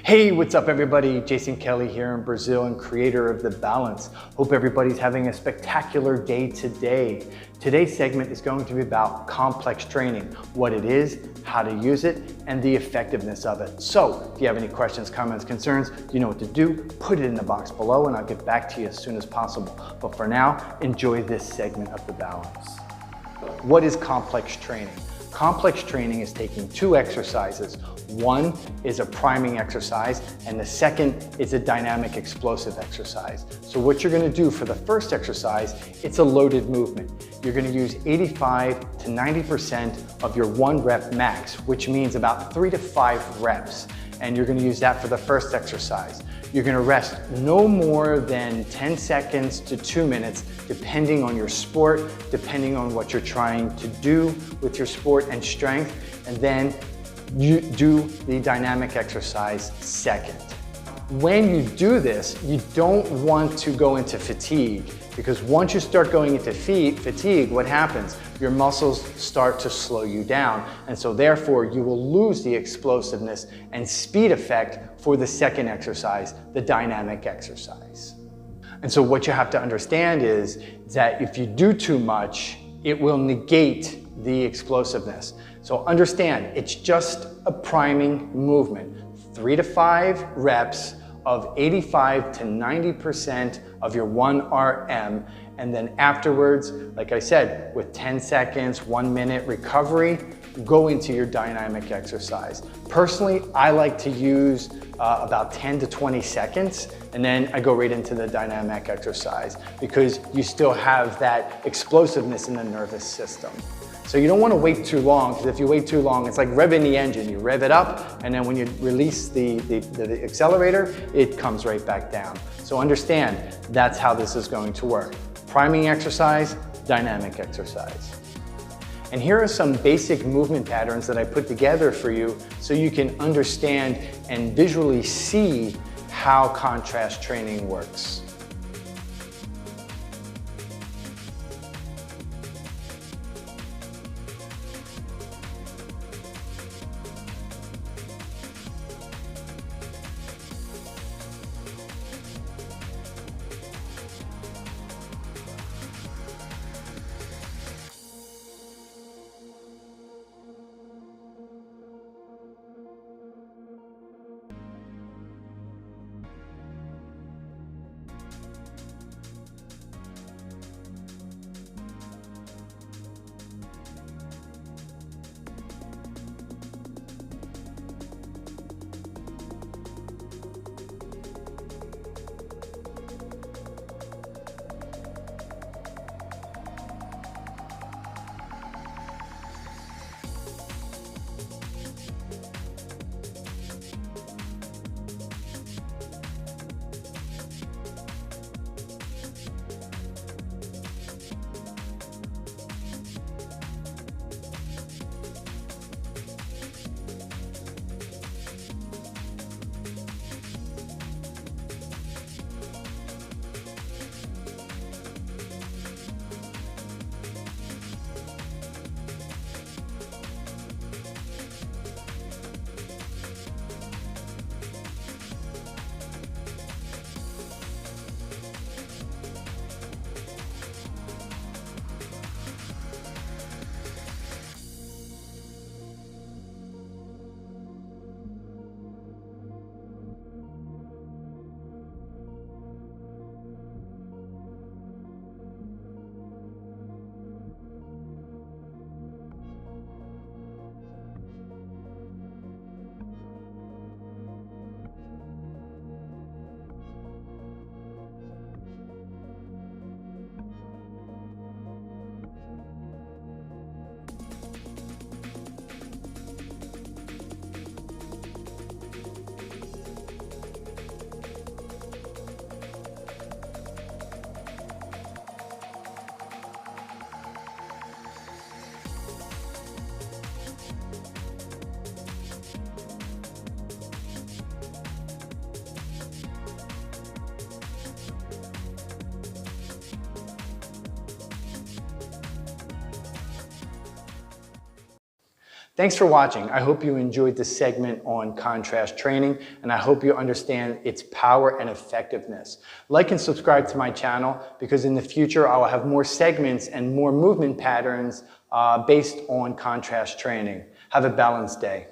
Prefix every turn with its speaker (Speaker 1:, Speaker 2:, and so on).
Speaker 1: Hey, what's up everybody? Jason Kelly here in Brazil and creator of The Balance. Hope everybody's having a spectacular day today. Today's segment is going to be about complex training, what it is, how to use it, and the effectiveness of it. So if you have any questions, comments, concerns, you know what to do. Put it in the box below and I'll get back to you as soon as possible. But for now, enjoy this segment of The Balance. What is complex training? Complex training is taking two exercises. One is a priming exercise, and the second is a dynamic explosive exercise. So what you're gonna do for the first exercise, it's a loaded movement. You're gonna use 85 to 90% of your 1 rep max, which means about 3 to 5 reps. And you're gonna use that for the first exercise. You're gonna rest no more than 10 seconds to 2 minutes, depending on your sport, depending on what you're trying to do with your sport and strength. And then you do the dynamic exercise second. When you do this, you don't want to go into fatigue, because once you start going into fatigue, what happens? Your muscles start to slow you down. And so therefore you will lose the explosiveness and speed effect for the second exercise, the dynamic exercise. And so what you have to understand is that if you do too much, it will negate the explosiveness. So understand, it's just a priming movement. 3 to 5 reps of 85 to 90% of your 1 RM. And then afterwards, like I said, with 10 seconds, 1 minute recovery, go into your dynamic exercise. Personally, I like to use about 10 to 20 seconds, and then I go right into the dynamic exercise because you still have that explosiveness in the nervous system. So you don't want to wait too long, because if you wait too long, it's like revving the engine. You rev it up, and then when you release the accelerator, it comes right back down. So understand, that's how this is going to work. Priming exercise, dynamic exercise. And here are some basic movement patterns that I put together for you so you can understand and visually see how contrast training works. Thanks for watching. I hope you enjoyed this segment on contrast training, and I hope you understand its power and effectiveness. Like and subscribe to my channel, because in the future I will have more segments and more movement patterns based on contrast training. Have a balanced day.